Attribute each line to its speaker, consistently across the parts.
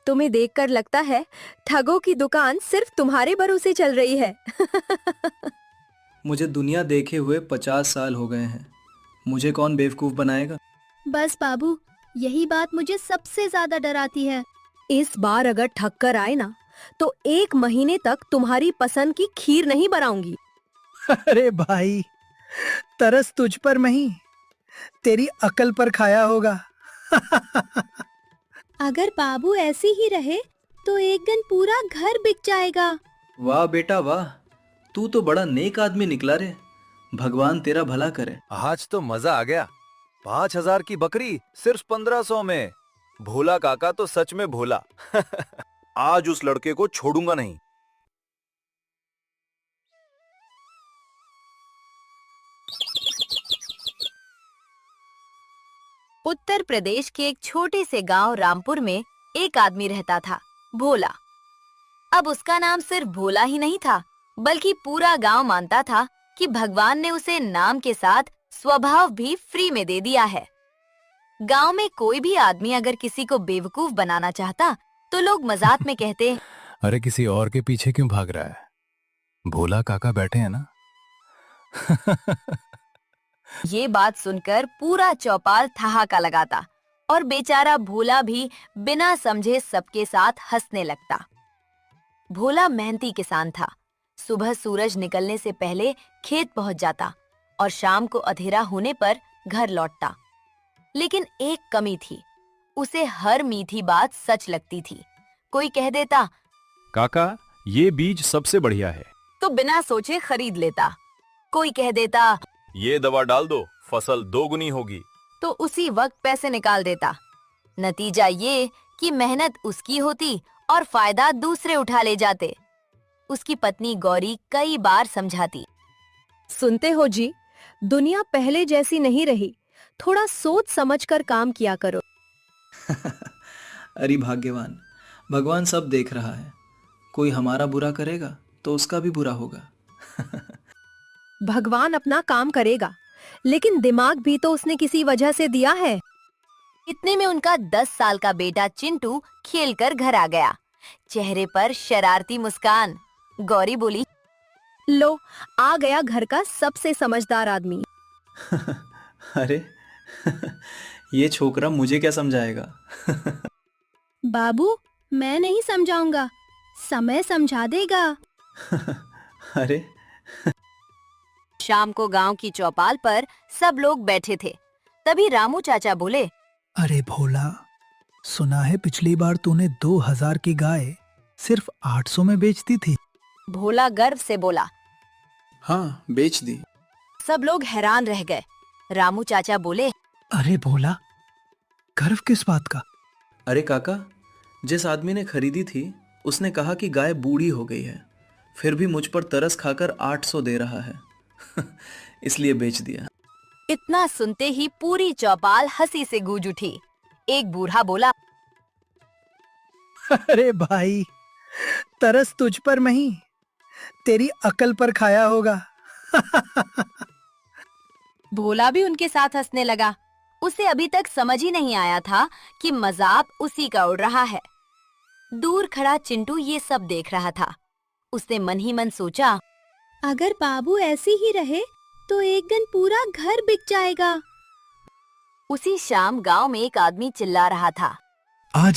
Speaker 1: तुम्हें देखकर लगता है ठगों की दुकान सिर्फ तुम्हारे भरोसे चल रही है।
Speaker 2: मुझे दुनिया देखे हुए 50 साल हो गए हैं। मुझे कौन बेवकूफ बनाएगा।
Speaker 3: बस बाबू, यही बात मुझे सबसे ज्यादा डराती है।
Speaker 1: इस बार अगर ठग कर आए ना तो 1 महीने तक तुम्हारी पसंद की खीर नहीं बनाऊंगी।
Speaker 4: अरे भाई, तरस तुझ पर नहीं, तेरी अकल पर खाया होगा।
Speaker 3: अगर बाबू ऐसे ही रहे तो एक दिन पूरा घर बिक जाएगा।
Speaker 2: वाह बेटा वाह, तू तो बड़ा नेक आदमी निकला रे। भगवान तेरा भला करे।
Speaker 5: आज तो मजा आ गया। 5,000 की बकरी सिर्फ 1,500 में। भोला काका तो सच में भोला। आज उस लड़के को छोड़ूंगा नहीं।
Speaker 6: उत्तर प्रदेश के एक छोटे से गांव रामपुर में एक आदमी रहता था, भोला। अब उसका नाम सिर्फ भोला ही नहीं था, बल्कि पूरा गांव मानता था कि भगवान ने उसे नाम के साथ स्वभाव भी फ्री में दे दिया है। गांव में कोई भी आदमी अगर किसी को बेवकूफ बनाना चाहता तो लोग मजाक में कहते,
Speaker 5: अरे किसी और के पीछे क्यों भाग रहा है? भोला काका बैठे हैं ना।
Speaker 6: ये बात सुनकर पूरा चौपाल ठहाका लगाता और बेचारा भोला भी बिना समझे सबके साथ हंसने लगता। भोला मेहनती किसान था। सुबह सूरज निकलने से पहले खेत पहुंच जाता और शाम को अंधेरा होने पर घर लौटता। लेकिन एक कमी थी, उसे हर मीठी बात सच लगती थी। कोई कह देता,
Speaker 5: काका ये बीज सबसे बढ़िया है,
Speaker 6: तो बिना सोचे खरीद लेता। कोई कह देता,
Speaker 5: ये दवा डाल दो, फसल दोगुनी होगी।
Speaker 6: तो उसी वक्त पैसे निकाल देता। नतीजा ये कि मेहनत उसकी होती और फायदा दूसरे उठा ले जाते। उसकी पत्नी गौरी कई बार समझाती,
Speaker 1: सुनते हो जी, दुनिया पहले जैसी नहीं रही, थोड़ा सोच समझकर काम किया करो।
Speaker 2: अरे भाग्यवान, भगवान सब देख रहा है। कोई हमारा बुरा करेगा तो उसका भी बुरा होगा।
Speaker 1: भगवान अपना काम करेगा, लेकिन दिमाग भी तो उसने किसी वजह से दिया है।
Speaker 6: इतने में उनका 10 साल का बेटा चिंटू खेलकर घर आ गया, चेहरे पर शरारती मुस्कान। गौरी बोली,
Speaker 1: लो, आ गया घर का सबसे समझदार आदमी।
Speaker 2: अरे ये छोकरा मुझे क्या समझाएगा।
Speaker 3: बाबू, मैं नहीं समझाऊंगा, समय समझा देगा।
Speaker 2: अरे
Speaker 6: शाम को गांव की चौपाल पर सब लोग बैठे थे। तभी रामू चाचा बोले,
Speaker 4: अरे भोला, सुना है पिछली बार तूने 2,000 की गाय सिर्फ 800 में बेचती थी।
Speaker 6: भोला गर्व से बोला।
Speaker 2: हाँ, बेच दी।
Speaker 6: सब लोग हैरान रह गए। रामू चाचा बोले,
Speaker 4: अरे भोला, गर्व किस बात का?
Speaker 2: अरे काका, जिस आदमी ने खरीदी थी उसने कहा कि गाय बूढ़ी हो गई है, फिर भी मुझ पर तरस खाकर 800 दे रहा है। इसलिए बेच दिया।
Speaker 6: इतना सुनते ही पूरी चौपाल हंसी से गूंज उठी। एक बूढ़ा बोला,
Speaker 4: अरे भाई, तरस तुझ पर नहीं, तेरी अकल पर खाया होगा।
Speaker 6: भोला भी उनके साथ हंसने लगा। उसे अभी तक समझ ही नहीं आया था कि मजाक उसी का उड़ रहा है। दूर खड़ा चिंटू ये सब देख रहा था। उसने मन ही मन सोचा,
Speaker 3: अगर बाबू ऐसे ही रहे तो एक दिन पूरा घर बिक जाएगा।
Speaker 6: उसी शाम गांव में एक आदमी चिल्ला रहा था,
Speaker 4: आ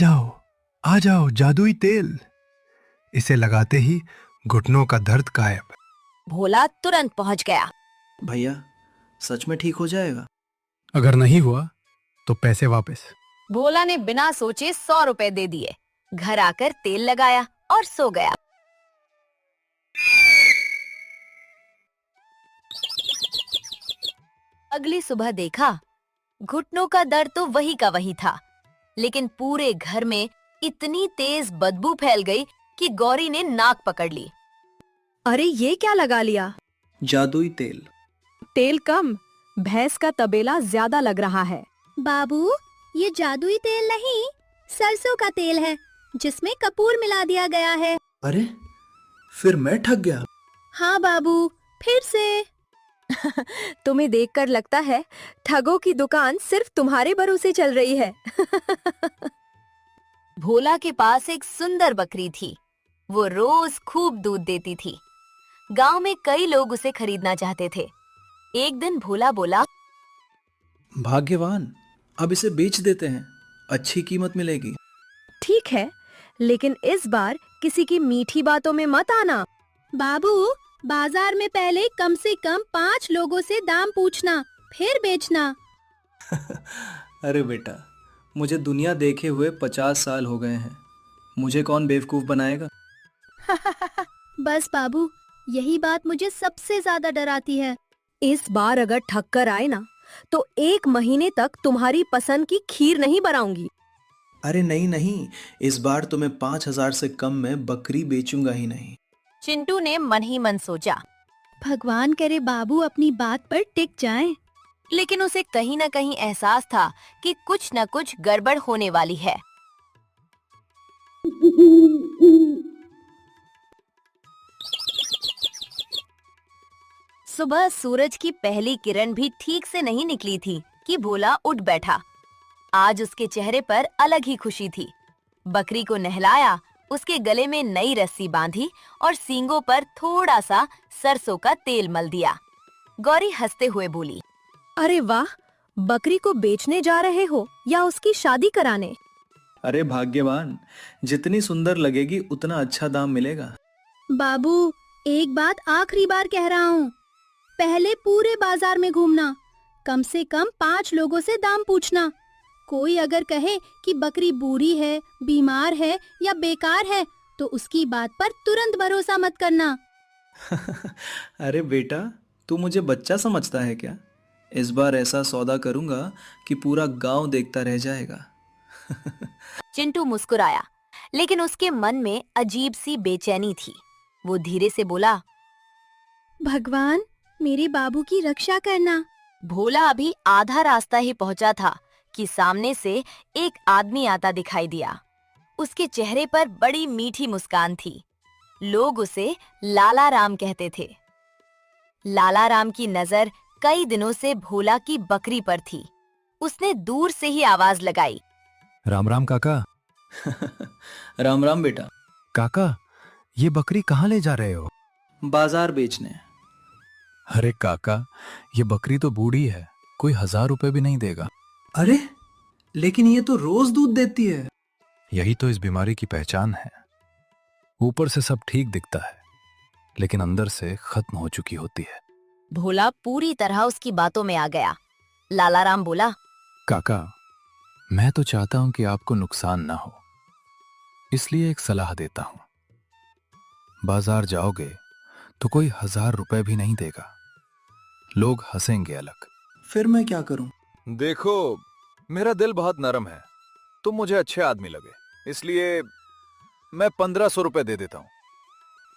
Speaker 4: जाओ, जादुई तेल। इसे लगाते ही घुटनों का दर्द गायब।
Speaker 6: भोला तुरंत पहुंच गया।
Speaker 2: भैया, सच में ठीक हो जाएगा?
Speaker 4: अगर नहीं हुआ तो पैसे वापस।
Speaker 6: भोला ने बिना सोचे 100 रुपए दे दिए। घर आकर तेल लगाया और सो गया। अगली सुबह देखा, घुटनों का दर्द तो वही का वही था, लेकिन पूरे घर में इतनी तेज बदबू फैल गई कि गौरी ने नाक पकड़ ली।
Speaker 1: अरे ये क्या लगा लिया?
Speaker 2: जादुई तेल।
Speaker 1: तेल कम, भैंस का तबेला ज्यादा लग रहा है।
Speaker 3: बाबू, ये जादुई तेल नहीं, सरसों का तेल है जिसमें कपूर मिला दिया गया है।
Speaker 2: अरे फिर मैं ठग गया।
Speaker 3: हाँ बाबू, फिर से।
Speaker 1: तुम्हें देखकर लगता है ठगों की दुकान सिर्फ तुम्हारे भरोसे चल रही है।
Speaker 6: भोला के पास एक सुंदर बकरी थी। वो रोज खूब दूध देती थी। गांव में कई लोग उसे खरीदना चाहते थे। एक दिन भोला बोला,
Speaker 2: भाग्यवान, अब इसे बेच देते हैं, अच्छी कीमत मिलेगी।
Speaker 1: ठीक है, लेकिन इस बार किसी की मीठी बातों में मत आना।
Speaker 3: बाबू, बाजार में पहले कम से कम 5 लोगों से दाम पूछना, फिर बेचना।
Speaker 2: अरे बेटा, मुझे दुनिया देखे हुए 50 साल हो गए हैं, मुझे कौन बेवकूफ बनाएगा।
Speaker 3: बस बाबू, यही बात मुझे सबसे ज्यादा डराती है।
Speaker 1: इस बार अगर ठग कर आए ना, तो 1 महीने तक तुम्हारी पसंद की खीर नहीं बनाऊंगी।
Speaker 2: अरे नहीं नहीं, इस बार तो मैं 5,000 से कम में बकरी बेचूंगा ही नहीं।
Speaker 6: चिंटू ने मन ही मन सोचा,
Speaker 3: भगवान करे बाबू अपनी बात पर टिक जाएं।
Speaker 6: लेकिन उसे कहीं न कहीं एहसास था कि कुछ न कुछ गड़बड़ होने वाली है। सुबह सूरज की पहली किरण भी ठीक से नहीं निकली थी कि भोला उठ बैठा। आज उसके चेहरे पर अलग ही खुशी थी। बकरी को नहलाया, उसके गले में नई रस्सी बांधी और सींगों पर थोड़ा सा सरसों का तेल मल दिया। गौरी हंसते हुए बोली,
Speaker 1: अरे वाह, बकरी को बेचने जा रहे हो या उसकी शादी कराने?
Speaker 2: अरे भाग्यवान, जितनी सुंदर लगेगी उतना अच्छा दाम मिलेगा।
Speaker 3: बाबू, एक बात आखिरी बार कह रहा हूँ, पहले पूरे बाजार में घूमना, कम से कम 5 लोगों से दाम पूछना। कोई अगर कहे कि बकरी बूढ़ी है, बीमार है या बेकार है, तो उसकी बात पर तुरंत भरोसा मत करना।
Speaker 2: अरे बेटा, तू मुझे बच्चा समझता है क्या? इस बार ऐसा सौदा करूंगा कि पूरा गांव देखता रह जाएगा।
Speaker 6: चिंटू मुस्कुराया, लेकिन उसके मन में अजीब सी बेचैनी थी। वो धीरे से बोला,
Speaker 3: भगवान, मेरे बाबू की रक्षा करना।
Speaker 6: भोला अभी आधा रास्ता ही पहुंचा था कि सामने से एक आदमी आता दिखाई दिया। उसके चेहरे पर बड़ी मीठी मुस्कान थी। लोग उसे लाला राम कहते थे। लाला राम की नजर कई दिनों से भोला की बकरी पर थी। उसने दूर से ही आवाज लगाई,
Speaker 5: राम राम काका।
Speaker 2: राम राम बेटा।
Speaker 5: काका, ये बकरी कहाँ ले जा रहे हो?
Speaker 2: बाजार बेचने।
Speaker 5: अरे काका, ये बकरी तो बूढ़ी है, कोई 1000 रुपए भी नहीं देगा।
Speaker 2: अरे लेकिन ये तो रोज दूध देती है।
Speaker 5: यही तो इस बीमारी की पहचान है। ऊपर से सब ठीक दिखता है, लेकिन अंदर से खत्म हो चुकी होती है।
Speaker 6: भोला पूरी तरह उसकी बातों में आ गया। लाला राम बोला,
Speaker 5: काका, मैं तो चाहता हूं कि आपको नुकसान ना हो, इसलिए एक सलाह देता हूं। बाजार जाओगे तो कोई 1000 रुपए भी नहीं देगा, लोग हंसेंगे अलग।
Speaker 2: फिर मैं क्या करूं?
Speaker 5: देखो, मेरा दिल बहुत नरम है, तुम मुझे अच्छे आदमी लगे, इसलिए मैं 1500 रुपए दे देता हूं।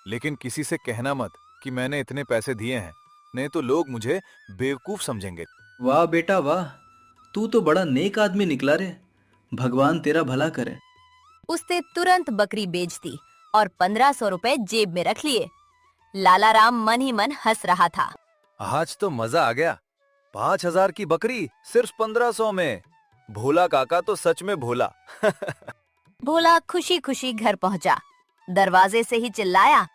Speaker 5: लेकिन किसी से कहना मत कि मैंने इतने पैसे दिए हैं, नहीं तो लोग मुझे बेवकूफ समझेंगे।
Speaker 2: वाह बेटा वाह, तू तो बड़ा नेक आदमी निकला रे। भगवान तेरा भला करे।
Speaker 6: उसने तुरंत बकरी बेच दी और 1500 रुपए जेब में रख लिए। लाला राम मन ही मन हंस रहा था।
Speaker 5: आज तो मजा आ गया, 5000 की बकरी सिर्फ 1500 में। भोला काका तो सच में भोला।
Speaker 6: भोला खुशी खुशी घर पहुंचा। दरवाजे से ही चिल्लाया,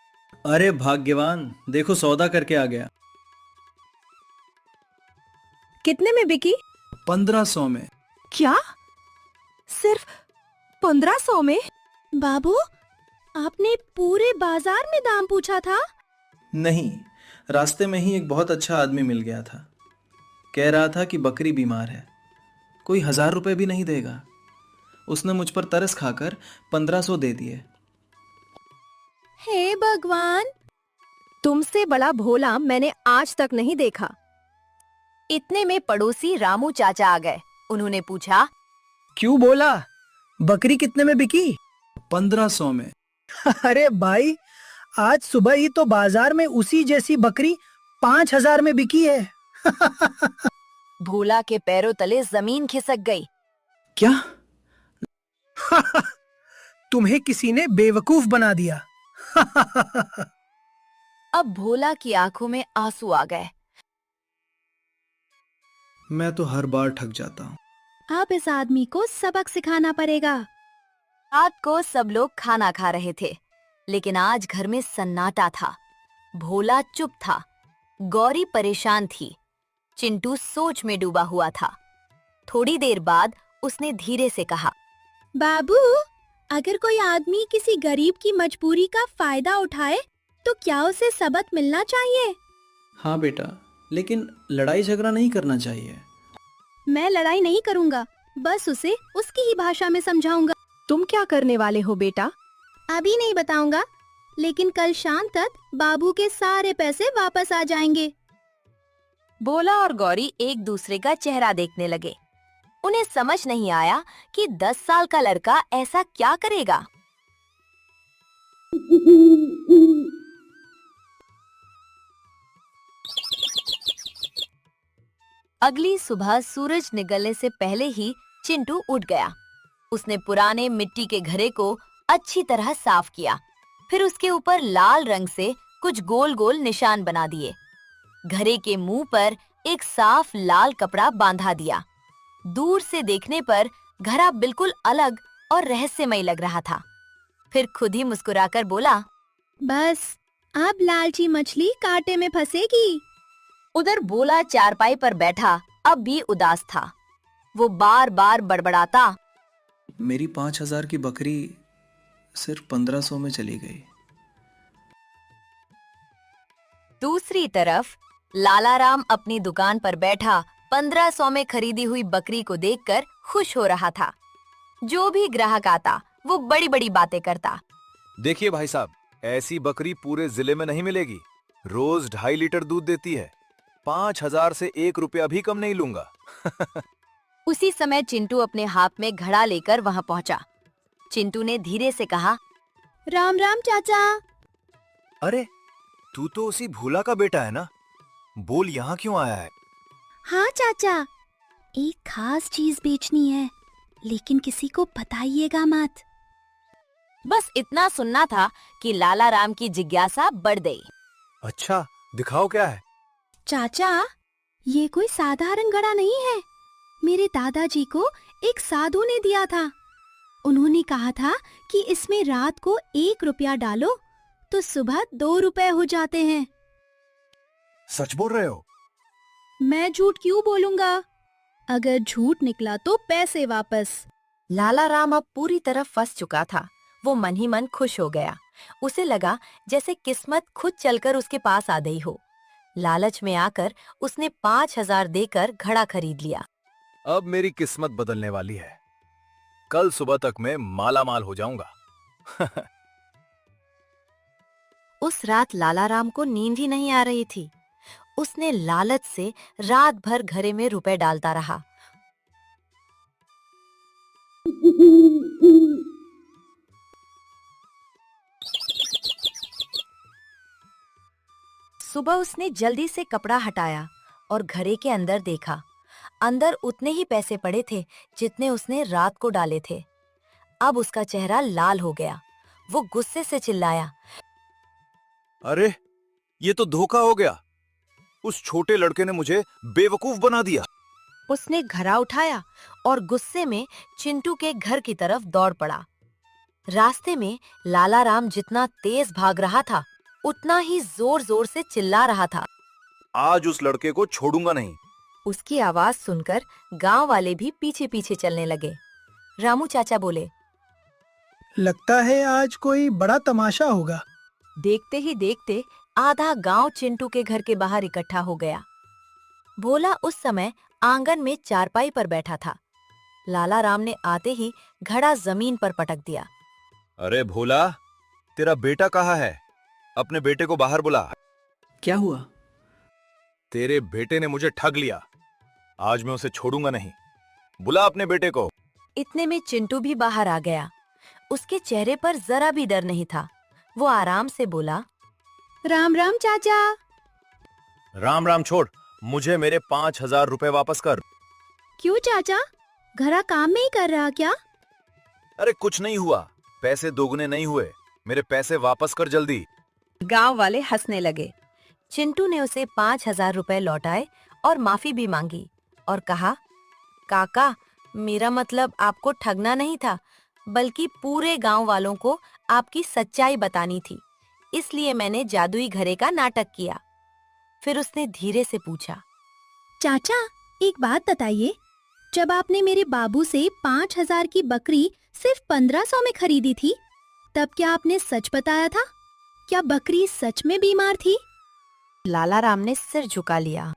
Speaker 2: अरे भाग्यवान, देखो सौदा करके आ गया।
Speaker 1: कितने में बिकी?
Speaker 2: 1500 में।
Speaker 1: क्या? सिर्फ 1500 में?
Speaker 3: बाबू, आपने पूरे बाजार में दाम पूछा था?
Speaker 2: नहीं, रास्ते में ही एक बहुत अच्छा आदमी मिल गया था। कह रहा था कि बकरी बीमार है, कोई 1000 रुपए भी नहीं देगा। उसने मुझ पर तरस खाकर 1500 दे दिए।
Speaker 3: हे भगवान!
Speaker 1: तुमसे बड़ा भोला मैंने आज तक नहीं देखा।
Speaker 6: इतने में पड़ोसी रामू चाचा आ गए। उन्होंने पूछा,
Speaker 4: क्यों बोला? बकरी कितने में बिकी?
Speaker 2: 1500 में।
Speaker 4: अरे भाई, आज सुबह ही तो बाजार में उसी जैसी बकरी 5000 में बिकी है।
Speaker 6: भोला के पैरों तले जमीन खिसक गई।
Speaker 2: क्या?
Speaker 4: तुम्हें किसी ने बेवकूफ बना दिया।
Speaker 6: अब भोला की आंखों में आंसू आ गए।
Speaker 2: मैं तो हर बार ठग जाता हूँ।
Speaker 3: अब इस आदमी को सबक सिखाना पड़ेगा।
Speaker 6: रात को सब लोग खाना खा रहे थे, लेकिन आज घर में सन्नाटा था। भोला चुप था, गौरी परेशान थी, चिंटू सोच में डूबा हुआ था। थोड़ी देर बाद उसने धीरे से कहा,
Speaker 3: बाबू, अगर कोई आदमी किसी गरीब की मजबूरी का फायदा उठाए तो क्या उसे सबक मिलना चाहिए?
Speaker 2: हाँ बेटा, लेकिन लड़ाई झगड़ा नहीं करना चाहिए।
Speaker 3: मैं लड़ाई नहीं करूँगा, बस उसे उसकी ही भाषा में समझाऊंगा।
Speaker 1: तुम क्या करने वाले हो बेटा?
Speaker 3: अभी नहीं बताऊंगा, लेकिन कल शाम तक बाबू के सारे पैसे वापस आ जाएंगे।
Speaker 6: भोला और गौरी एक दूसरे का चेहरा देखने लगे। उन्हें समझ नहीं आया कि 10 साल का लड़का ऐसा क्या करेगा। अगली सुबह सूरज निकलने से पहले ही चिंटू उठ गया। उसने पुराने मिट्टी के घड़े को अच्छी तरह साफ किया, फिर उसके ऊपर लाल रंग से कुछ गोल गोल निशान बना दिए। घड़े के मुंह पर एक साफ लाल कपड़ा बांधा दिया। दूर से देखने पर घड़ा बिल्कुल अलग और रहस्यमय लग रहा था। फिर खुद ही मुस्कुराकर बोला,
Speaker 3: बस अब लालची मछली कांटे में फंसेगी।
Speaker 6: उधर भोला चारपाई पर बैठा अब भी उदास था। वो बार बार बड़बड़ाता,
Speaker 2: मेरी 5,000 की बकरी सिर्फ 1,500 में चली गई।
Speaker 6: दूसरी तरफ लालाराम अपनी दुकान पर बैठा 1500 में खरीदी हुई बकरी को देखकर खुश हो रहा था। जो भी ग्राहक आता वो बड़ी बड़ी बातें करता।
Speaker 5: देखिए भाई साहब, ऐसी बकरी पूरे जिले में नहीं मिलेगी। रोज 2.5 लीटर दूध देती है। 5,000 से 1 रुपया भी कम नहीं लूंगा।
Speaker 6: उसी समय चिंटू अपने हाथ में घड़ा लेकर वहां पहुंचा। चिंटू ने धीरे से कहा,
Speaker 3: राम राम चाचा।
Speaker 5: अरे, तू तो उसी भोला का बेटा है ना? बोल, यहाँ क्यों आया है?
Speaker 3: हाँ चाचा, एक खास चीज बेचनी है, लेकिन किसी को बताइएगा मत।
Speaker 6: बस इतना सुनना था कि लालाराम की जिज्ञासा बढ़ गई।
Speaker 5: अच्छा, दिखाओ क्या है।
Speaker 3: चाचा, ये कोई साधारण घड़ा नहीं है। मेरे दादाजी को एक साधु ने दिया था। उन्होंने कहा था कि इसमें रात को 1 रुपया डालो तो सुबह 2 रुपए हो जाते हैं।
Speaker 5: सच बोल रहे हो?
Speaker 3: मैं झूठ क्यों बोलूंगा? अगर झूठ निकला तो पैसे वापस।
Speaker 6: लालाराम अब पूरी तरह फंस चुका था। वो मन ही मन खुश हो गया। उसे लगा जैसे किस्मत खुद चलकर उसके पास आ गई हो। लालच में आकर उसने 5,000 देकर घड़ा खरीद लिया।
Speaker 5: अब मेरी किस्मत बदलने वाली है। कल सुबह तक मैं माला माल हो जाऊंगा।
Speaker 6: उस रात लालाराम को नींद ही नहीं आ रही थी। उसने लालच से रात भर घड़े में रुपए डालता रहा। सुबह उसने जल्दी से कपड़ा हटाया और घड़े के अंदर देखा। अंदर उतने ही पैसे पड़े थे जितने उसने रात को डाले थे। अब उसका चेहरा लाल हो गया। वो गुस्से से चिल्लाया,
Speaker 5: अरे, ये तो धोखा हो गया। उस छोटे लड़के ने मुझे बेवकूफ बना दिया।
Speaker 6: उसने घड़ा उठाया और गुस्से में चिंटू के घर की तरफ दौड़ पड़ा। रास्ते में लालाराम जितना तेज भाग रहा था, उतना ही जोर जोर से चिल्ला रहा था।
Speaker 5: आज उस लड़के को छोड़ूंगा नहीं।
Speaker 6: उसकी आवाज सुनकर गांव वाले भी पीछे पीछे चलने लगे। रामू चाचा बोले,
Speaker 4: लगता है आज कोई बड़ा तमाशा होगा।
Speaker 6: देखते ही देखते आधा गांव चिंटू के घर के बाहर इकट्ठा हो गया। भोला उस समय आंगन में चारपाई पर बैठा था। लालाराम ने आते ही घड़ा जमीन पर पटक दिया।
Speaker 5: अरे भोला, तेरा बेटा कहाँ है? अपने बेटे को बाहर बुला।
Speaker 2: क्या हुआ?
Speaker 5: तेरे बेटे ने मुझे ठग लिया। आज मैं उसे छोड़ूंगा नहीं। बुला अपने बेटे को।
Speaker 6: इतने में चिंटू भी बाहर आ गया। उसके चेहरे पर जरा भी डर नहीं था। वो आराम से बोला,
Speaker 3: राम राम चाचा।
Speaker 5: राम राम छोड़, मुझे मेरे 5,000 रुपए वापस कर।
Speaker 3: क्यों चाचा, घड़ा काम नहीं कर रहा क्या?
Speaker 5: अरे कुछ नहीं हुआ, पैसे दोगुने नहीं हुए। मेरे पैसे वापस कर जल्दी।
Speaker 6: गांव वाले हंसने लगे। चिंटू ने उसे 5,000 रुपए लौटाए और माफी भी मांगी और कहा, काका, मेरा मतलब आपको ठगना नहीं था। बल्कि पूरे गांव वालों को आपकी सच्चाई बतानी थी, इसलिए मैंने जादुई घड़े का नाटक किया। फिर उसने धीरे से पूछा,
Speaker 3: चाचा, एक बात बताइए, जब आपने मेरे बाबू से 5,000 की बकरी सिर्फ 1,500 में खरीदी थी, तब क्या आपने सच बताया था? क्या बकरी सच में बीमार थी?
Speaker 6: लाला राम ने सिर झुका लिया।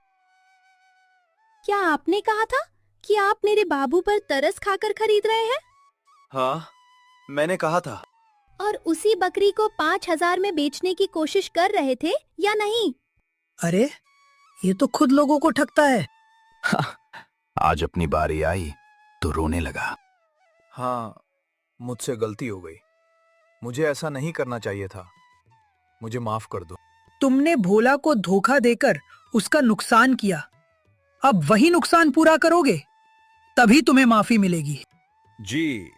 Speaker 3: क्या आपने कहा था कि आप मेरे बाबू पर तरस खाकर खरीद रहे हैं
Speaker 5: हाँ, मैंने कहा था।
Speaker 3: और उसी बकरी को 5,000 में बेचने की कोशिश कर रहे थे या नहीं?
Speaker 4: अरे ये तो खुद लोगों को ठगता है।
Speaker 5: आज अपनी बारी आई तो रोने लगा। हाँ, मुझसे गलती हो गई। मुझे ऐसा नहीं करना चाहिए था। मुझे माफ कर दो।
Speaker 4: तुमने भोला को धोखा देकर उसका नुकसान किया, अब वही नुकसान पूरा करोगे, तभी तुम्हें माफी मिलेगी।
Speaker 5: जी।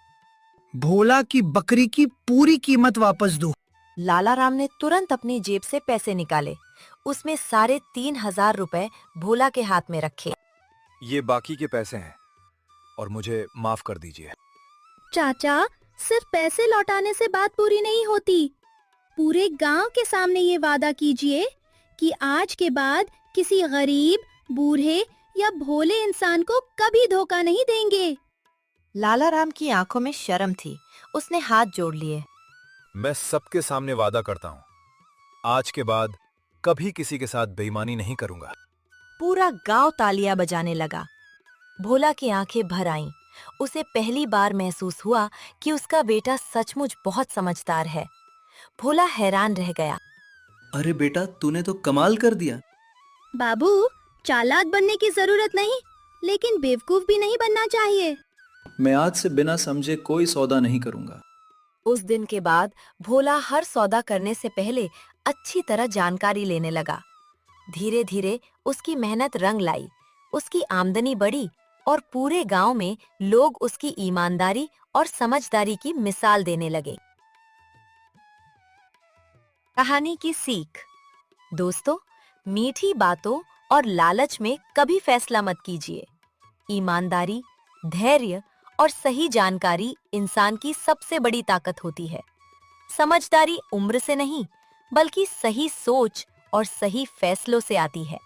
Speaker 4: भोला की बकरी की पूरी कीमत वापस दो।
Speaker 6: लाला राम ने तुरंत अपनी जेब से पैसे निकाले। उसमें सारे 3,000 रुपए भोला के हाथ में रखे।
Speaker 5: ये बाकी के पैसे हैं और मुझे माफ कर दीजिए।
Speaker 3: चाचा, सिर्फ पैसे लौटाने से बात पूरी नहीं होती। पूरे गांव के सामने ये वादा कीजिए कि आज के बाद किसी गरीब, बूढ़े या भोले इंसान को कभी धोखा नहीं देंगे।
Speaker 6: लाला राम की आंखों में शर्म थी। उसने हाथ जोड़ लिए।
Speaker 5: मैं सबके सामने वादा करता हूँ, आज के बाद कभी किसी के साथ बेईमानी नहीं करूंगा।
Speaker 6: पूरा गांव तालियां बजाने लगा। भोला की आंखें भर आईं। उसे पहली बार महसूस हुआ कि उसका बेटा सचमुच बहुत समझदार है। भोला हैरान रह गया।
Speaker 2: अरे बेटा, तूने तो कमाल कर दिया।
Speaker 3: बाबू, चालाक बनने की जरूरत नहीं, लेकिन बेवकूफ भी नहीं बनना चाहिए।
Speaker 2: मैं आज से बिना समझे कोई सौदा नहीं करूंगा।
Speaker 6: उस दिन के बाद भोला हर सौदा करने से पहले अच्छी तरह जानकारी लेने लगा। धीरे धीरे उसकी मेहनत रंग लाई। उसकी आमदनी बढ़ी और पूरे गांव में लोग उसकी ईमानदारी और समझदारी की मिसाल देने लगे। कहानी की सीख। दोस्तों, मीठी बातों और लालच में कभी फैसला मत कीजिए। ईमानदारी, धैर्य और सही जानकारी इंसान की सबसे बड़ी ताकत होती है। समझदारी उम्र से नहीं, बल्कि सही सोच और सही फैसलों से आती है।